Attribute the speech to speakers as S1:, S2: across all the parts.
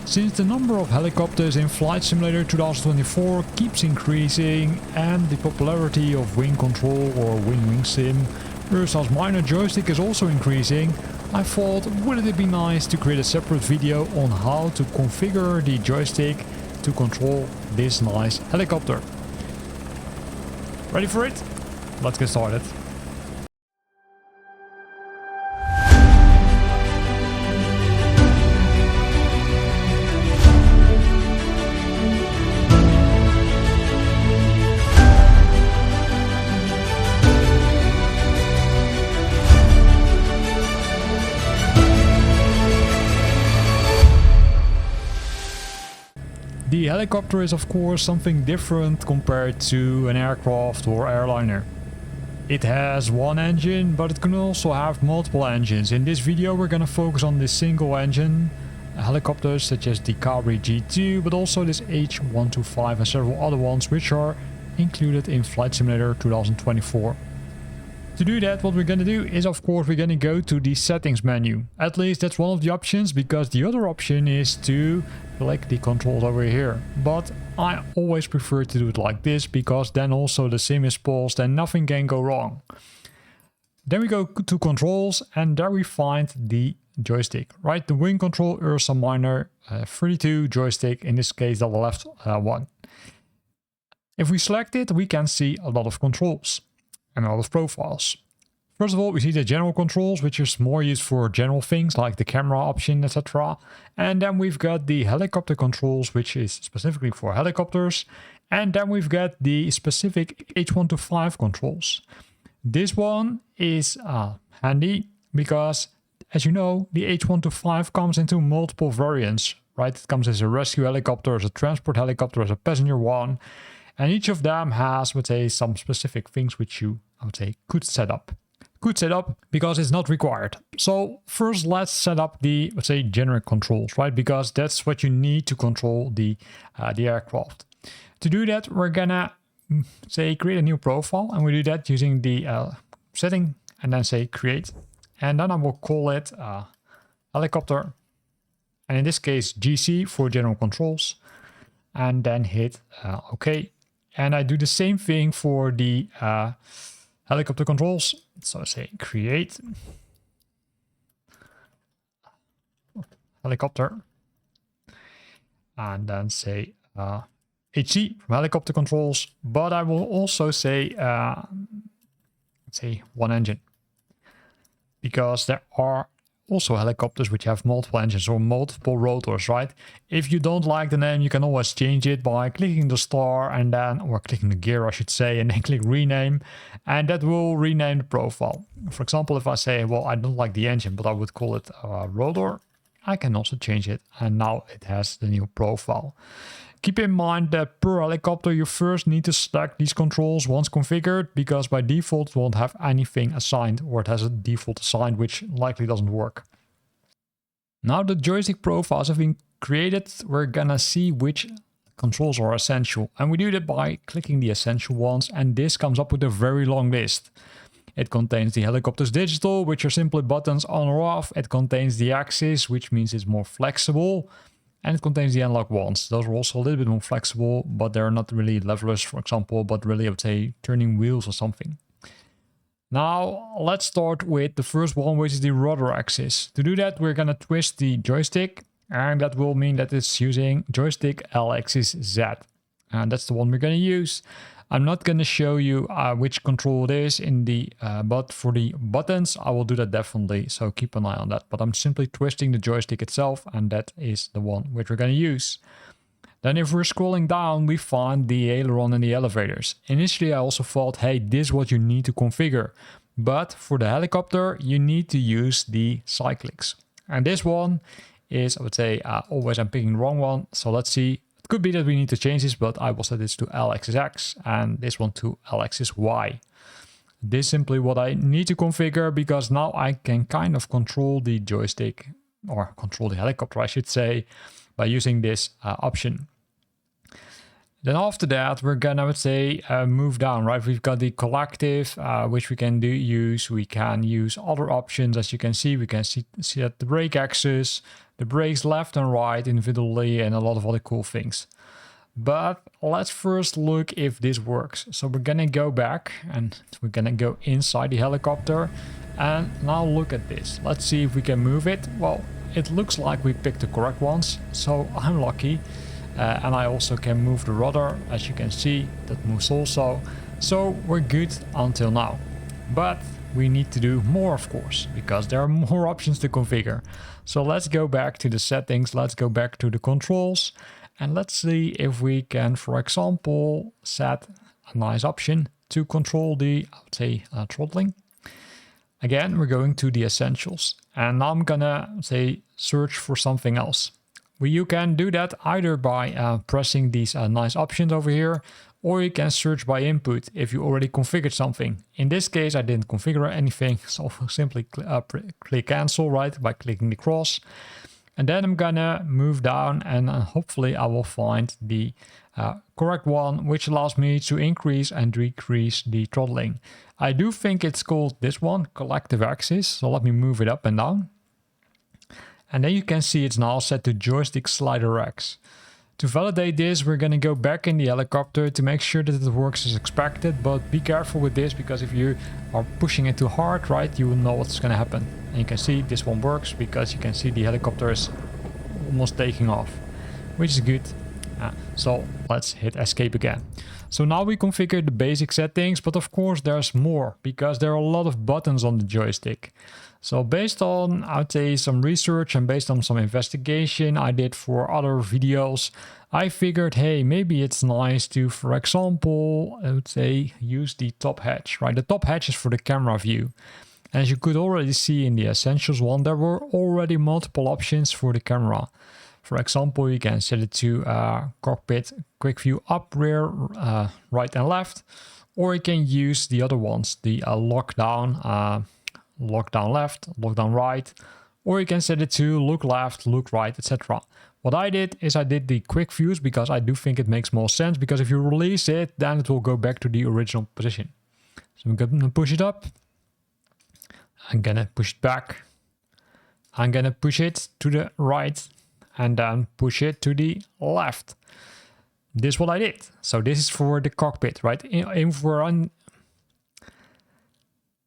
S1: Since the number of helicopters in Flight Simulator 2024 keeps increasing and the popularity of WinCtrl or WinWing Sim Ursa Minor joystick is also increasing, I thought wouldn't it be nice to create a separate video on how to configure the joystick to control this nice helicopter. Ready for it? Let's get started. The helicopter is of course something different compared to an aircraft or airliner. It has one engine, but it can also have multiple engines. In this video we're gonna focus on this single engine helicopters such as the Cabri G2, but also this H125 and several other ones which are included in Flight Simulator 2024. To do that, what we're gonna do is of course we're gonna go to the settings menu. At least that's one of the options, because the other option is to select the controls over here. But I always prefer to do it like this, because then also the sim is paused and nothing can go wrong. Then we go to controls and there we find the joystick, right? The WinCtrl Ursa Minor 32 joystick, in this case the left one. If we select it, we can see a lot of controls and a lot of profiles. First of all, we see the general controls, which is more used for general things like the camera option, etc. And then we've got the helicopter controls, which is specifically for helicopters. And then we've got the specific H125 controls. This one is handy because, as you know, the H125 comes into multiple variants, right? It comes as a rescue helicopter, as a transport helicopter, as a passenger one. And each of them has, let's say, some specific things which you, I would say, could set up. Could set up because it's not required. So first let's set up the, let's say, generic controls, right? Because that's what you need to control the aircraft. To do that, we're gonna say create a new profile, and we do that using the setting and then say create. And then I will call it helicopter. And in this case, GC for general controls. And then hit OK. And I do the same thing for the helicopter controls. So I say create helicopter. And then say HC from helicopter controls. But I will also say, let's say one engine. Because there are also helicopters which have multiple engines or multiple rotors, right? If you don't like the name, you can always change it by clicking the star and then, or clicking the gear I should say, and then click rename, and that will rename the profile. For example, if I say, well, I don't like the engine, but I would call it rotor, I can also change it, and now it has the new profile. Keep in mind that per helicopter you first need to select these controls once configured, because by default it won't have anything assigned, or it has a default assigned which likely doesn't work. Now the joystick profiles have been created, we're gonna see which controls are essential, and we do that by clicking the essential ones, and this comes up with a very long list. It contains the helicopter's digital, which are simply buttons on or off. It contains the axis, which means it's more flexible. And it contains the analog ones. Those are also a little bit more flexible, but they're not really levelers, for example, but really I would say turning wheels or something. Now let's start with the first one, which is the rudder axis. To do that, we're gonna twist the joystick, and that will mean that it's using joystick L-axis Z. And that's the one we're gonna use. I'm not going to show you which control it is in the, but for the buttons, I will do that definitely. So keep an eye on that. But I'm simply twisting the joystick itself, and that is the one which we're going to use. Then if we're scrolling down, we find the aileron and the elevators. Initially, I also thought, hey, this is what you need to configure. But for the helicopter, you need to use the cyclics. And this one is, I would say, always I'm picking the wrong one. So let's see. It could be that we need to change this, but I will set this to L-axis X and this one to L-axis Y. This is simply what I need to configure, because now I can kind of control the joystick, or control the helicopter I should say, by using this option. Then after that, we're gonna, I would say, move down, right? We've got the collective, which we can use. We can use other options. As you can see, we can see that the brake axis, the brakes left and right individually, and a lot of other cool things. But let's first look if this works. So we're gonna go back and we're gonna go inside the helicopter. And now look at this. Let's see if we can move it. Well, it looks like we picked the correct ones, so I'm lucky. And I also can move the rudder, as you can see, that moves also. So we're good until now. But we need to do more, of course, because there are more options to configure. So let's go back to the settings, let's go back to the controls, and let's see if we can, for example, set a nice option to control the, I would say, throttling. Again, we're going to the essentials, and now I'm gonna say search for something else. You can do that either by pressing these nice options over here, or you can search by input if you already configured something. In this case, I didn't configure anything, so simply click cancel, right, by clicking the cross. And then I'm gonna move down and hopefully I will find the correct one, which allows me to increase and decrease the throttling. I do think it's called this one, collective axis, so let me move it up and down. And then you can see it's now set to joystick slider X. To validate this, we're gonna go back in the helicopter to make sure that it works as expected, but be careful with this, because if you are pushing it too hard, right, you will know what's gonna happen. And you can see this one works because you can see the helicopter is almost taking off, which is good. So let's hit escape again. So now we configured the basic settings, but of course there's more, because there are a lot of buttons on the joystick. So based on, I would say, some research and based on some investigation I did for other videos, I figured, hey, maybe it's nice to, for example, I would say, use the top hatch, right? The top hatch is for the camera view. As you could already see in the Essentials one, there were already multiple options for the camera. For example, you can set it to cockpit quick view up, rear, right and left, or you can use the other ones, the lockdown left, lock down right, or you can set it to look left, look right, etc. What I did is I did the quick views because I do think it makes more sense, because if you release it, then it will go back to the original position. So I'm gonna push it up, I'm gonna push it back, I'm gonna push it to the right, and then push it to the left. This is what I did. So this is for the cockpit, right?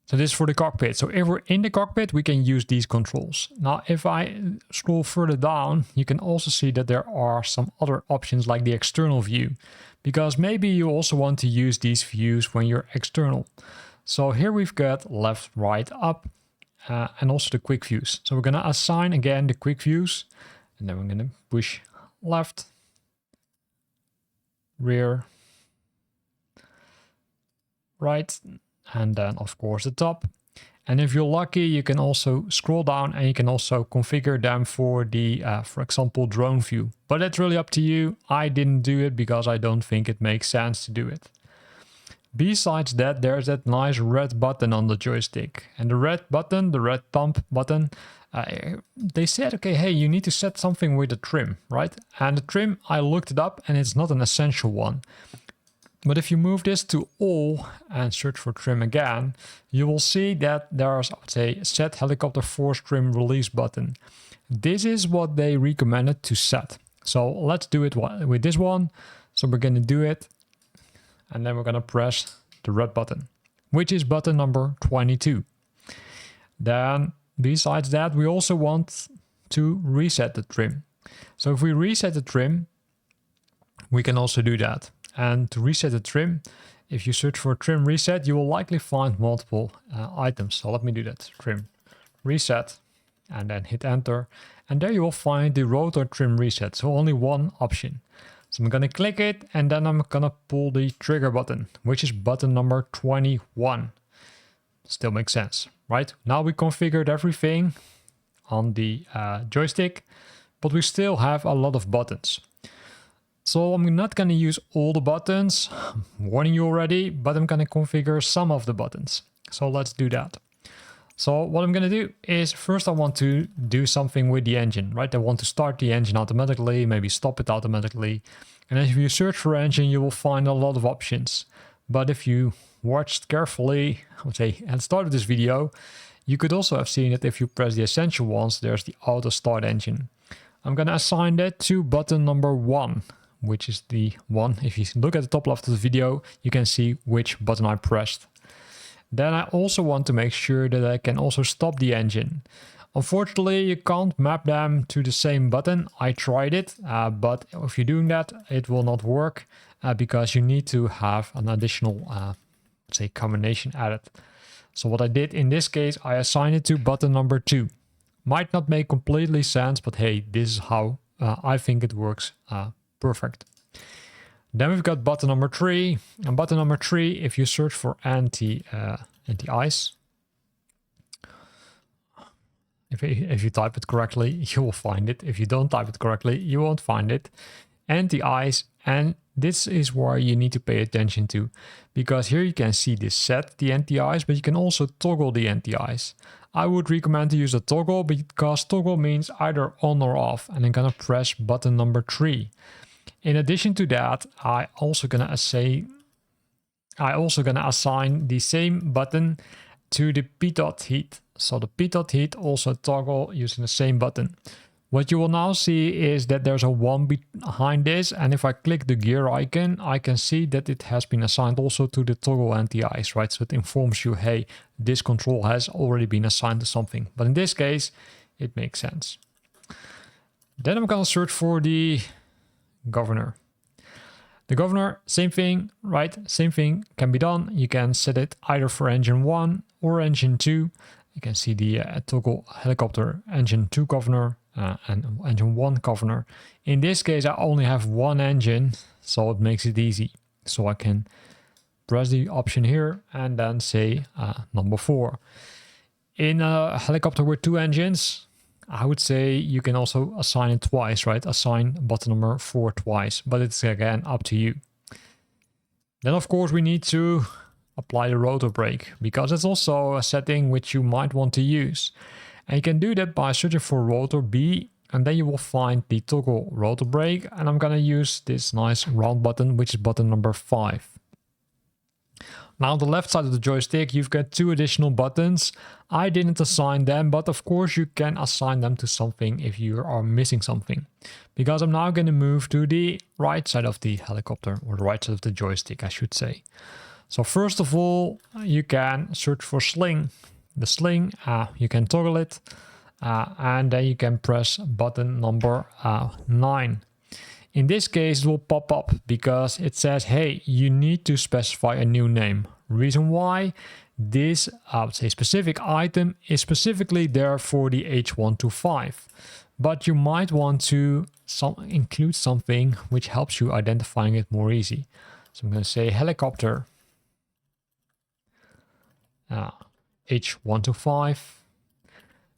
S1: So this is for the cockpit. So if we're in the cockpit, we can use these controls. Now, if I scroll further down, you can also see that there are some other options like the external view, because maybe you also want to use these views when you're external. So here we've got left, right, up, and also the quick views. So we're going to assign again the quick views, and then we're going to push left, rear, right, and then of course the top. And if you're lucky, you can also scroll down and you can also configure them for the, for example, drone view. But that's really up to you. I didn't do it because I don't think it makes sense to do it. Besides that, there's that nice red button on the joystick. And the red button, the red thumb button, they said, okay, hey, you need to set something with the trim, right? And the trim, I looked it up and it's not an essential one. But if you move this to all and search for trim again, you will see that there's, I would say, set helicopter force trim release button. This is what they recommended to set. So let's do it with this one. So we're going to do it. And then we're going to press the red button, which is button number 22. Then besides that, we also want to reset the trim. So if we reset the trim, we can also do that. And to reset the trim, if you search for trim reset, you will likely find multiple items. So let me do that. Trim reset, and then hit enter. And there you will find the rotor trim reset. So only one option. So I'm going to click it, and then I'm going to pull the trigger button, which is button number 21. Still makes sense, right? Now we configured everything on the joystick, but we still have a lot of buttons. So I'm not going to use all the buttons, I'm warning you already, but I'm going to configure some of the buttons. So let's do that. So what I'm going to do is first I want to do something with the engine, right? I want to start the engine automatically, maybe stop it automatically. And if you search for engine, you will find a lot of options. But if you watched carefully, I would say at the start of this video, you could also have seen that if you press the essential ones, there's the auto start engine. I'm going to assign that to button number 1, which is the one. If you look at the top left of the video, you can see which button I pressed. Then I also want to make sure that I can also stop the engine. Unfortunately, you can't map them to the same button. I tried it, but if you're doing that, it will not work because you need to have an additional, say, combination added. So what I did in this case, I assigned it to button number 2. Might not make completely sense, but hey, this is how I think it works perfect. Then we've got button number 3, and button number 3, if you search for anti-ice, if you type it correctly, you will find it. If you don't type it correctly, you won't find it. Anti-ice, and this is where you need to pay attention to, because here you can see this set, the anti-ice, but you can also toggle the anti-ice. I would recommend to use a toggle because toggle means either on or off, and I'm gonna press button number 3. In addition to that, I also gonna assign the same button to the pitot heat. So the pitot heat also toggle using the same button. What you will now see is that there's a 1 behind this, and if I click the gear icon, I can see that it has been assigned also to the toggle anti-ice, right? So it informs you, hey, this control has already been assigned to something. But in this case, it makes sense. Then I'm gonna search for the governor. The governor, same thing, right? Same thing can be done. You can set it either for engine 1 or engine 2. You can see the toggle helicopter engine 2 governor and engine 1 governor. In this case, I only have one engine, so it makes it easy. So I can press the option here and then say number 4. In a helicopter with 2 engines, I would say you can also assign it twice, right? Assign button number 4 twice, but it's again up to you. Then of course we need to apply the rotor brake, because it's also a setting which you might want to use. And you can do that by searching for rotor B, and then you will find the toggle rotor brake, and I'm gonna use this nice round button, which is button number 5. Now on the left side of the joystick, you've got 2 additional buttons. I didn't assign them, but of course you can assign them to something if you are missing something. Because I'm now going to move to the right side of the helicopter, or the right side of the joystick, I should say. So first of all, you can search for sling. The sling, you can toggle it, and then you can press button number 9. In this case, it will pop up because it says, hey, you need to specify a new name. Reason why? This, I would say, specific item is specifically there for the H125. But you might want to include something which helps you identifying it more easy. So I'm going to say helicopter H125.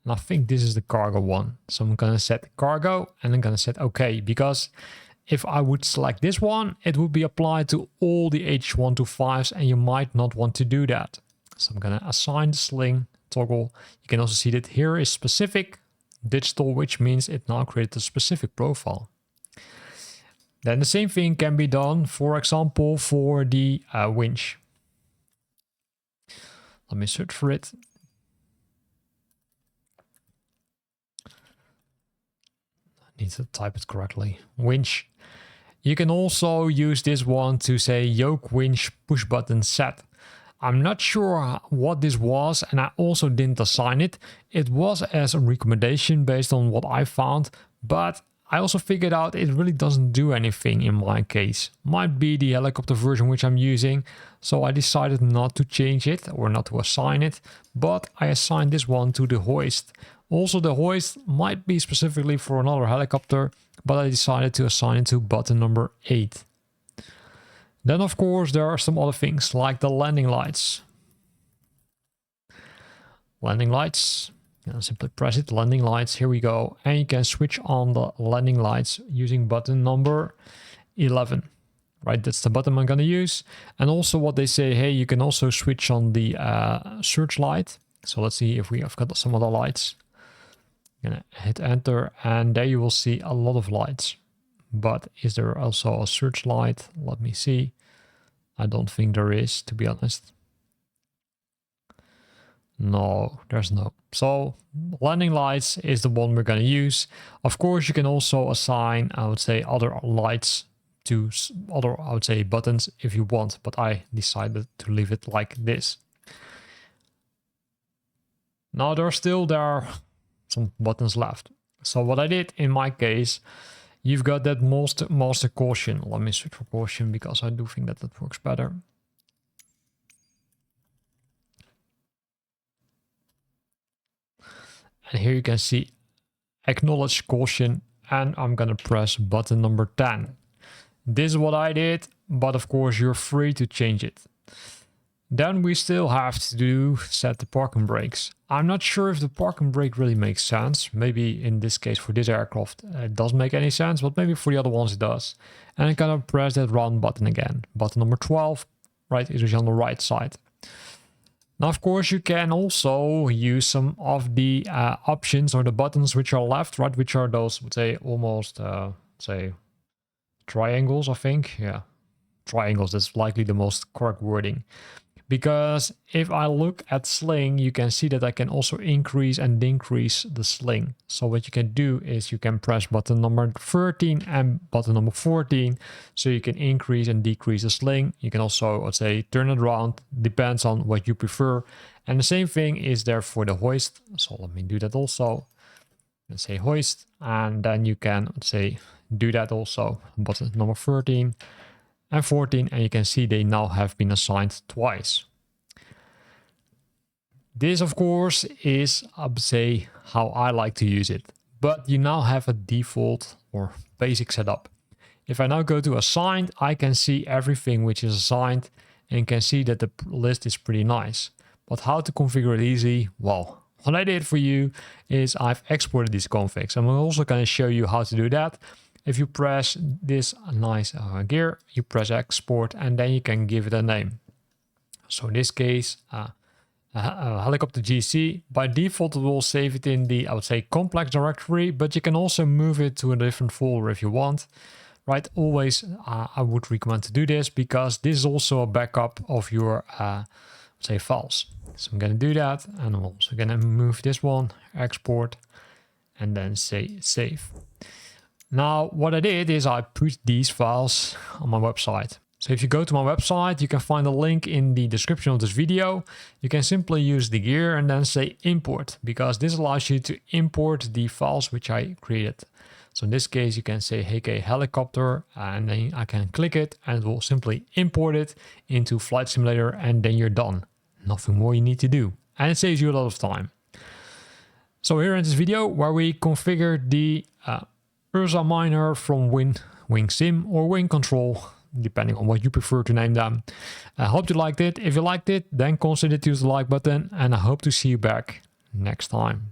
S1: And I think this is the cargo one. So I'm going to set cargo and I'm going to set OK, because if I would select this one, it would be applied to all the H125s and you might not want to do that. So I'm going to assign the sling toggle. You can also see that here is specific digital, which means it now creates a specific profile. Then the same thing can be done, for example, for the winch. Let me search for it. I need to type it correctly. Winch. You can also use this one to say yoke winch push button set. I'm not sure what this was, and I also didn't assign it. It was as a recommendation based on what I found, but I also figured out it really doesn't do anything in my case. Might be the helicopter version which I'm using, so I decided not to change it or not to assign it, but I assigned this one to the hoist. Also, the hoist might be specifically for another helicopter, but I decided to assign it to button number 8. Then, of course, there are some other things like the landing lights. Landing lights, simply press it, landing lights, here we go. And you can switch on the landing lights using button number 11. Right, that's the button I'm going to use. And also what they say, hey, you can also switch on the search light. So let's see if we have got some other lights. I'm gonna hit enter, and there you will see a lot of lights. But is there also a search light? Let me see. I don't think there is, to be honest. No, there's no. So landing lights is the one we're going to use. Of course, you can also assign, I would say, other lights to other, I would say, buttons if you want, but I decided to leave it like this. Now there are some buttons left. So what I did in my case, you've got that master caution. Let me switch for caution because I do think that that works better. And here you can see acknowledge caution, and I'm gonna press button number 10. This is what I did, but of course you're free to change it. Then we still have to set the parking brakes. I'm not sure if the parking brake really makes sense. Maybe in this case for this aircraft it doesn't make any sense, but maybe for the other ones it does. And I'm gonna press that round button again. Button number 12, right, it is on the right side. Now, of course, you can also use some of the options or the buttons which are left, right, which are those, let's say, almost, say, triangles, I think. Yeah, triangles, that's likely the most correct wording. Because if I look at sling, you can see that I can also increase and decrease the sling. So what you can do is you can press button number 13 and button number 14. So you can increase and decrease the sling. You can also, let's say, turn it around, depends on what you prefer. And the same thing is there for the hoist. So let me do that also. Let's say hoist, and then you can, let's say, do that also. Button number 13. And 14, and you can see they now have been assigned twice. This, of course, is, I would say, how I like to use it. But you now have a default or basic setup. If I now go to assigned, I can see everything which is assigned and can see that the list is pretty nice. But how to configure it easy? Well, what I did for you is I've exported these configs. I'm also going to show you how to do that. If you press this nice gear, you press export, and then you can give it a name. So in this case, helicopter GC, by default it will save it in the, I would say, complex directory, but you can also move it to a different folder if you want. Right, always I would recommend to do this because this is also a backup of your, say, files. So I'm going to do that, and I'm also going to move this one, export, and then say save. Now, what I did is I put these files on my website. So if you go to my website, you can find a link in the description of this video. You can simply use the gear and then say import, because this allows you to import the files which I created. So in this case, you can say hey helicopter, and then I can click it and it will simply import it into Flight Simulator, and then you're done. Nothing more you need to do. And it saves you a lot of time. So here in this video where we configured the Ursa Minor from WinWing Sim or WinCtrl, depending on what you prefer to name them. I hope you liked it. If you liked it, then consider to use the like button, and I hope to see you back next time.